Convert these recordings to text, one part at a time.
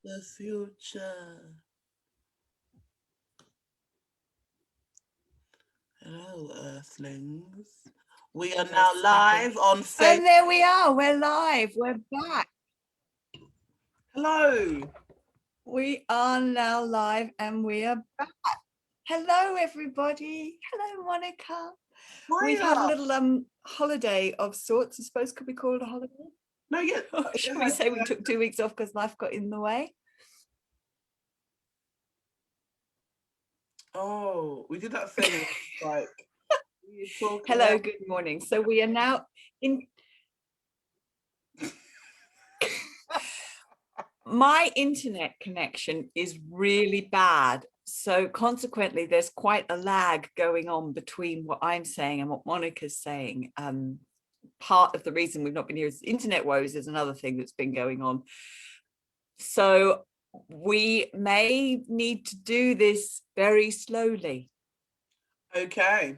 The future. Hello, Earthlings. We are For a now second. live on Facebook. And there we are. We're live. We're back. Hello. We are now live and we are back. Hello, everybody. Hello, Monica. We've had a Hiya. little holiday of sorts. I suppose could be called a holiday. No, yeah. Or should we say we took 2 weeks off because life got in the way? Oh, we did that thing like we were talking Hello, about. good morning. So we are now in. My internet connection is really bad. So consequently, there's quite a lag going on between what I'm saying and what Monica's saying. Part of the reason we've not been here is internet woes is another thing that's been going on. So we may need to do this very slowly. Okay.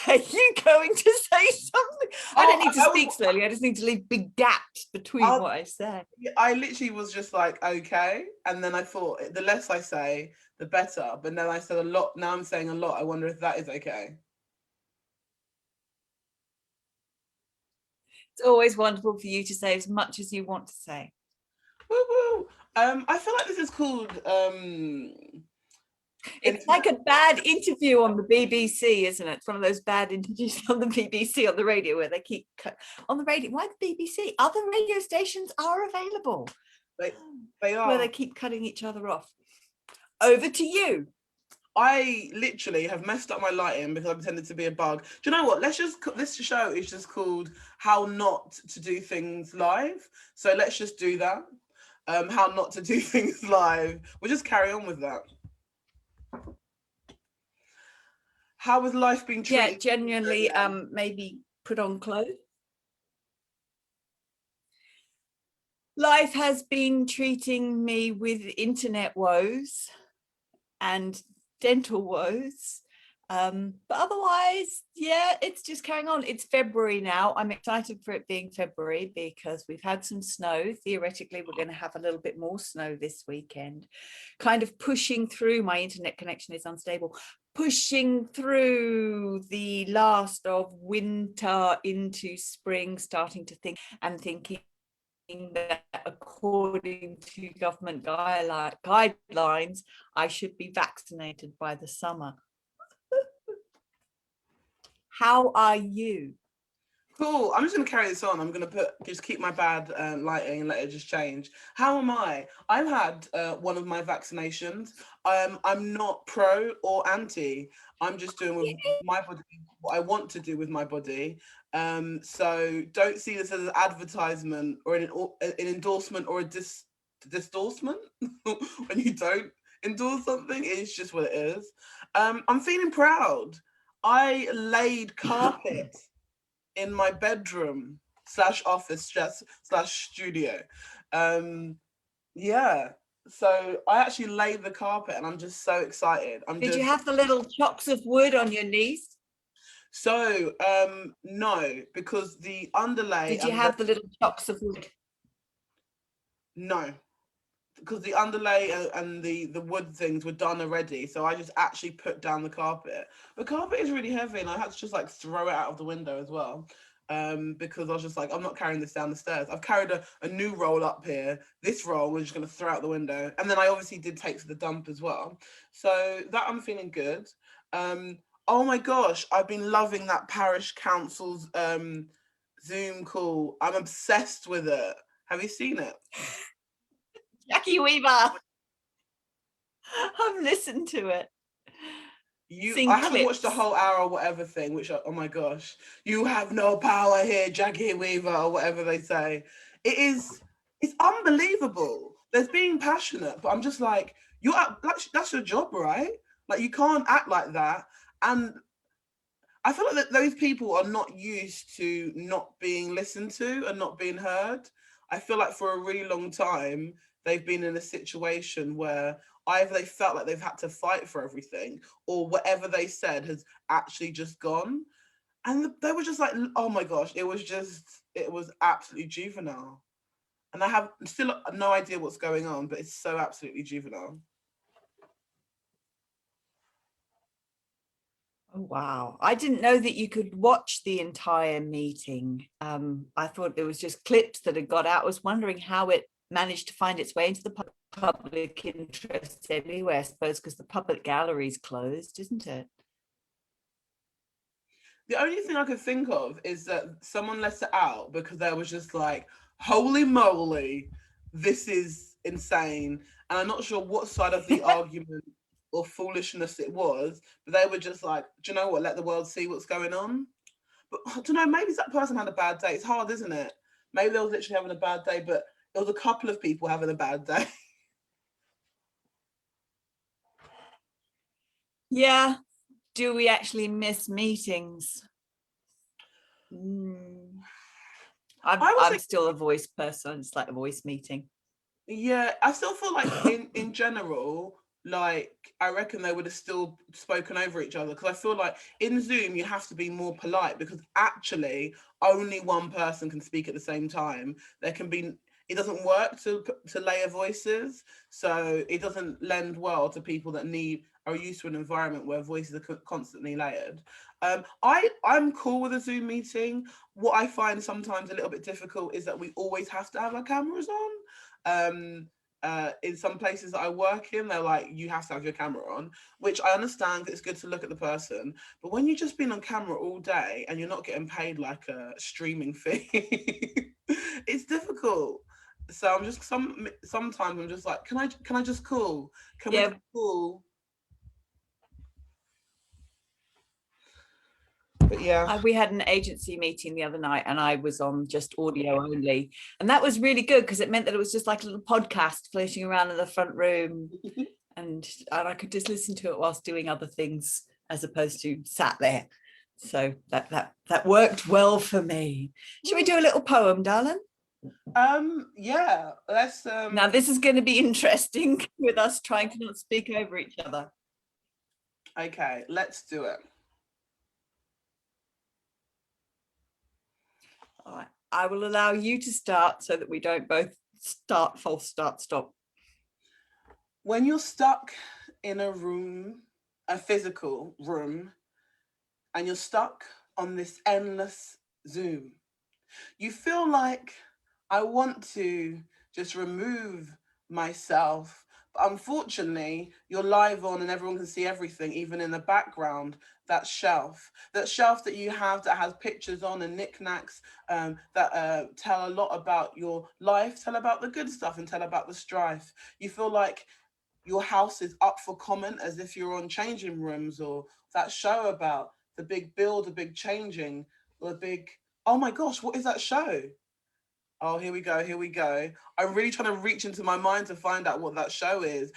Are you going to say something? I don't need to speak slowly. I just need to leave big gaps between what I say. I literally was just like, okay. And then I thought the less I say, the better. But then I said a lot. Now I'm saying a lot. I wonder if that is okay. It's always wonderful for you to say as much as you want to say. Woo woo. I feel like this is called it's like a bad interview on the BBC, isn't it? It's one of those bad interviews on the BBC on the radio where they keep on the radio. Why the BBC? Other radio stations are available. They are. Where they keep cutting each other off. Over to you. I literally have messed up my lighting because I pretended to be a bug. Do you know what? This show is just called How Not to Do Things Live. So let's just do that. How not to do things live. We'll just carry on with that. How has life been treated? Yeah, genuinely, maybe put on clothes. Life has been treating me with internet woes and dental woes. But otherwise, yeah, it's just carrying on. It's February now. I'm excited for it being February because we've had some snow. Theoretically, we're going to have a little bit more snow this weekend. Kind of pushing through, my internet connection is unstable, pushing through the last of winter into spring, starting to think and thinking that according to government guidelines, I should be vaccinated by the summer. How are you? Cool. I'm just going to carry this on. I'm going to just keep my bad lighting and let it just change. How am I? I've had one of my vaccinations. I'm not pro or anti. I'm just doing with my body what I want to do with my body. So don't see this as an advertisement or an endorsement or a disdorsement when you don't endorse something. It's just what it is. I'm feeling proud. I laid carpet in my bedroom / office / studio. Yeah. So I actually laid the carpet and I'm just so excited. Did you have the little chocks of wood on your knees? So no, because the underlay. Did you have the little chocks of wood? No, because the underlay and the wood things were done already. So I just actually put down the carpet. The carpet is really heavy and I had to just like throw it out of the window as well. Because I was just like, I'm not carrying this down the stairs. I've carried a new roll up here. This roll we're just going to throw out the window. And then I obviously did take to the dump as well. So that I'm feeling good. Oh my gosh, I've been loving that parish council's Zoom call. I'm obsessed with it. Have you seen it? Jackie Weaver. I've listened to it. I haven't watched the whole hour or whatever thing, which, oh my gosh, you have no power here, Jackie Weaver, or whatever they say. It's unbelievable. There's being passionate, but I'm just like, that's your job, right? Like, you can't act like that. And I feel like that those people are not used to not being listened to and not being heard. I feel like for a really long time, they've been in a situation where either they felt like they've had to fight for everything or whatever they said has actually just gone. And they were just like, oh my gosh, it was absolutely juvenile. And I have still no idea what's going on, but it's so absolutely juvenile. Oh, wow. I didn't know that you could watch the entire meeting. I thought there was just clips that had got out. I was wondering how it managed to find its way into the public interest anyway, I suppose, because the public gallery's closed, isn't it? The only thing I could think of is that someone let it out because they was just like, holy moly, this is insane. And I'm not sure what side of the argument or foolishness it was, but they were just like, do you know what? Let the world see what's going on. But I don't know, maybe that person had a bad day. It's hard, isn't it? Maybe they was literally having a bad day, but it was a couple of people having a bad day. Yeah. Do we actually miss meetings? I'm still a voice person. It's like a voice meeting. Yeah, I still feel like in general, like I reckon they would have still spoken over each other, because I feel like in Zoom you have to be more polite, because actually only one person can speak at the same time. There can be, it doesn't work to layer voices, so it doesn't lend well to people that are used to an environment where voices are constantly layered. I'm cool with a Zoom meeting. What I find sometimes a little bit difficult is that we always have to have our cameras on. In some places that I work in, they're like, you have to have your camera on, which I understand, it's good to look at the person, but when you've just been on camera all day and you're not getting paid like a streaming fee, it's difficult. So I'm just sometimes I'm just like, can I just call? Can we just call? But yeah, we had an agency meeting the other night and I was on just audio only, and that was really good because it meant that it was just like a little podcast floating around in the front room and I could just listen to it whilst doing other things as opposed to sat there. So that worked well for me. Should we do a little poem, darling? Yeah, let's Now this is going to be interesting with us trying to not speak over each other. Okay, let's do it. All right, I will allow you to start so that we don't both start, false start, stop. When you're stuck in a room, a physical room, and you're stuck on this endless Zoom, you feel like, I want to just remove myself. But unfortunately, you're live on and everyone can see everything, even in the background. That shelf that you have that has pictures on and knickknacks that tell a lot about your life, tell about the good stuff and tell about the strife. You feel like your house is up for comment, as if you're on Changing Rooms, or that show about the big build, the big changing, the big, oh my gosh, what is that show? Oh, here we go, here we go. I'm really trying to reach into my mind to find out what that show is.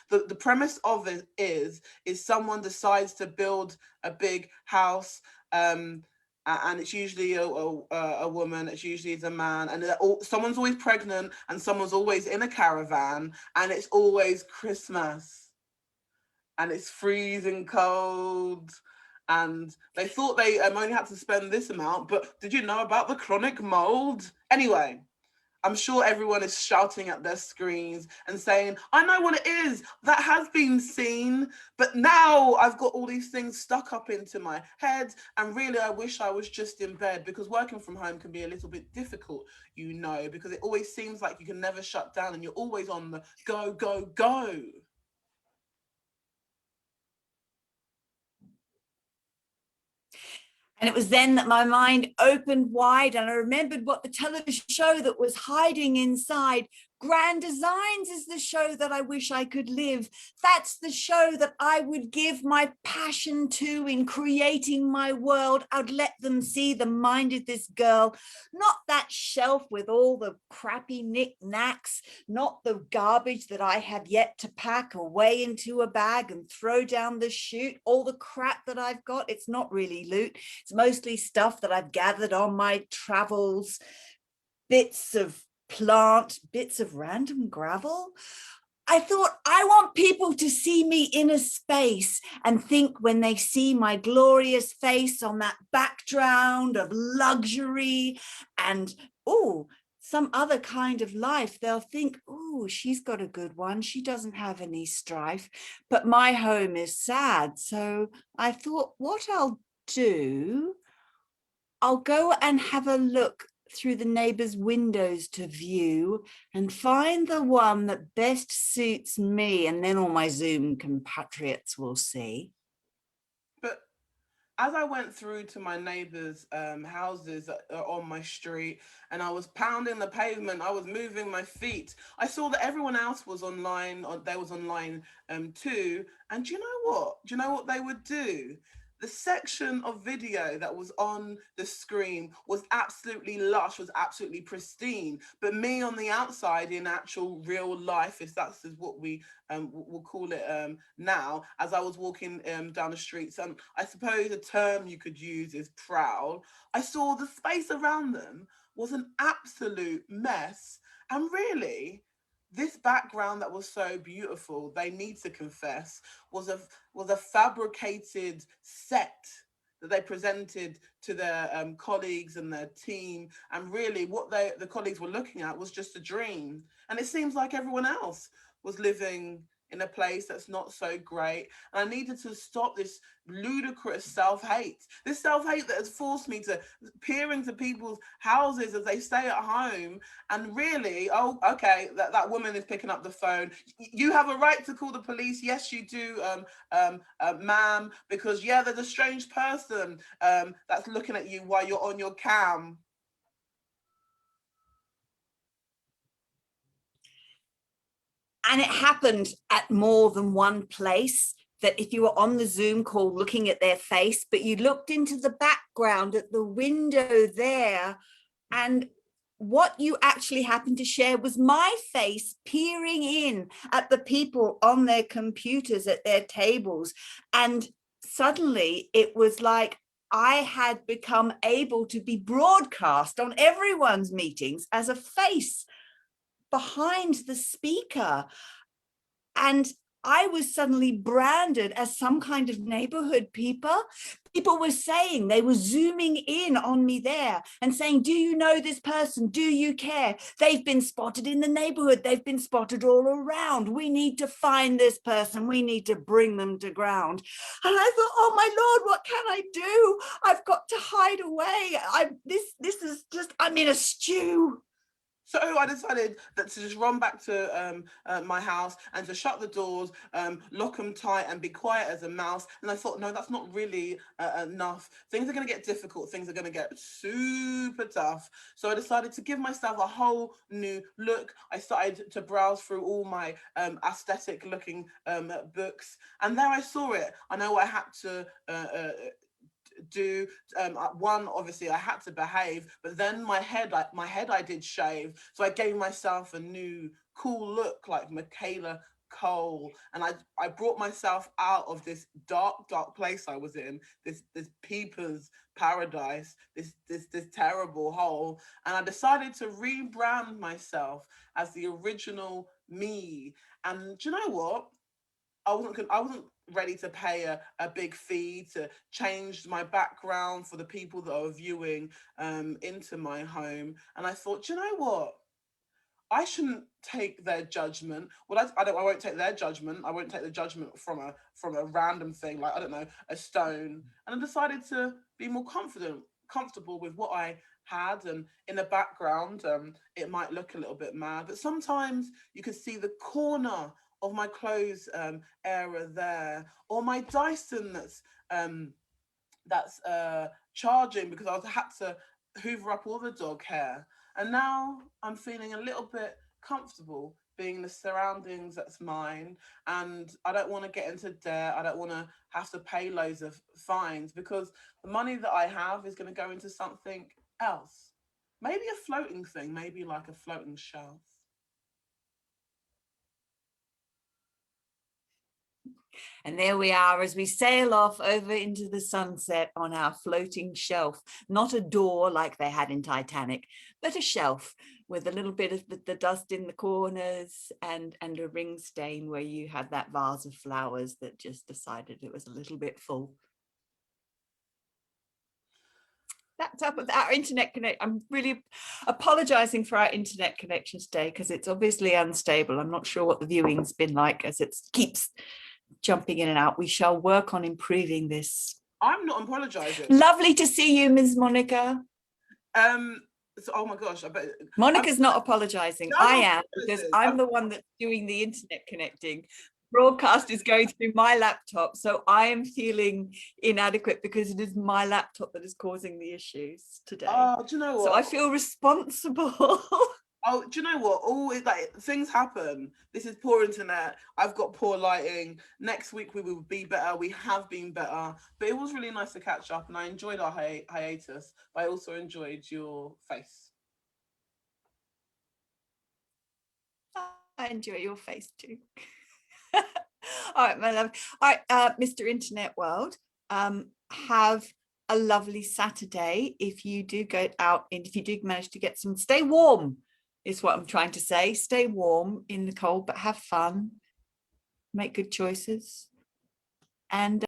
The premise of it is someone decides to build a big house, and it's usually a woman, it's usually a man, and someone's always pregnant and someone's always in a caravan, and it's always Christmas and it's freezing cold. And they thought they only had to spend this amount, but did you know about the chronic mold? Anyway, I'm sure everyone is shouting at their screens and saying, I know what it is, that has been seen, but now I've got all these things stuck up into my head, and really I wish I was just in bed, because working from home can be a little bit difficult, because it always seems like you can never shut down and you're always on the go, go, go. And it was then that my mind opened wide and I remembered what the television show that was hiding inside. Grand Designs is the show that I wish I could live. That's the show that I would give my passion to in creating my world. I'd let them see the mind of this girl, not that shelf with all the crappy knickknacks, not the garbage that I have yet to pack away into a bag and throw down the chute, all the crap that I've got. It's not really loot. It's mostly stuff that I've gathered on my travels, bits of plant, bits of random gravel. I thought, I want people to see me in a space and think when they see my glorious face on that background of luxury and, oh, some other kind of life, they'll think, oh, she's got a good one. She doesn't have any strife, but my home is sad. So I thought, what I'll do, I'll go and have a look through the neighbors' windows to view and find the one that best suits me, and then all my Zoom compatriots will see. But as I went through to my neighbors' houses on my street, and I was pounding the pavement, I was moving my feet, I saw that everyone else was online, or they was online too. And do you know what? Do you know what they would do? The section of video that was on the screen was absolutely lush, was absolutely pristine. But me on the outside, in actual real life, if that's is what we will call it now, as I was walking down the streets, and I suppose the term you could use is proud, I saw the space around them was an absolute mess. And really, this background that was so beautiful, they need to confess, was a fabricated set that they presented to their colleagues and their team. And really, what the colleagues were looking at was just a dream. And it seems like everyone else was living in a place that's not so great. And I needed to stop this ludicrous self-hate. This self-hate that has forced me to peer into people's houses as they stay at home and really, oh, okay, that woman is picking up the phone. You have a right to call the police. Yes, you do, ma'am, because yeah, there's a strange person that's looking at you while you're on your cam. And it happened at more than one place, that if you were on the Zoom call looking at their face, but you looked into the background at the window there, and what you actually happened to share was my face peering in at the people on their computers at their tables. And suddenly it was like I had become able to be broadcast on everyone's meetings as a face behind the speaker. And I was suddenly branded as some kind of neighborhood peeper. People were saying, they were zooming in on me there and saying, do you know this person? Do you care? They've been spotted in the neighborhood. They've been spotted all around. We need to find this person. We need to bring them to ground. And I thought, oh my Lord, what can I do? I've got to hide away. This is just, I'm in a stew. So I decided that to just run back to my house and to shut the doors, lock them tight and be quiet as a mouse. And I thought, no, that's not really enough. Things are going to get difficult. Things are going to get super tough. So I decided to give myself a whole new look. I started to browse through all my aesthetic looking books. And there I saw it. I know I had to do one, obviously I had to behave, but then my head I did shave, so I gave myself a new cool look like Michaela Cole, and I brought myself out of this dark place I was in, this peeper's paradise, this terrible hole, and I decided to rebrand myself as the original me. And do you know what, I wasn't ready to pay a big fee to change my background for the people that are viewing into my home. And I thought, you know what? I shouldn't take their judgment. Well, I won't take their judgment. I won't take the judgment from a random thing, like, I don't know, a stone. And I decided to be more comfortable with what I had. And in the background, it might look a little bit mad, but sometimes you could see the corner of my clothes area there, or my Dyson that's charging because I had to hoover up all the dog hair. And now I'm feeling a little bit comfortable being in the surroundings that's mine. And I don't want to get into debt. I don't want to have to pay loads of fines, because the money that I have is going to go into something else. Maybe a floating thing, maybe like a floating shelf. And there we are as we sail off over into the sunset on our floating shelf. Not a door like they had in Titanic, but a shelf with a little bit of the dust in the corners and a ring stain where you had that vase of flowers that just decided it was a little bit full. That's up with our internet connect. I'm really apologizing for our internet connection today because it's obviously unstable. I'm not sure what the viewing's been like as it keeps jumping in and out. We shall work on improving this. I'm not apologizing. Lovely to see you, Ms. Monica. So, oh my gosh, I bet Monica's not apologizing. No, I am, because I'm the one that's doing the internet connecting. Broadcast is going through my laptop, so I am feeling inadequate because it is my laptop that is causing the issues today. Oh, do you know what? So I feel responsible. Oh, do you know what? Always, like, things happen. This is poor internet. I've got poor lighting. Next week we will be better. We have been better. But it was really nice to catch up, and I enjoyed our hiatus. But I also enjoyed your face. I enjoy your face too. All right, my love. All right, Mr. Internet World, have a lovely Saturday. If you do go out and if you do manage to get some, stay warm is what I'm trying to say. Stay warm in the cold, but have fun. Make good choices. And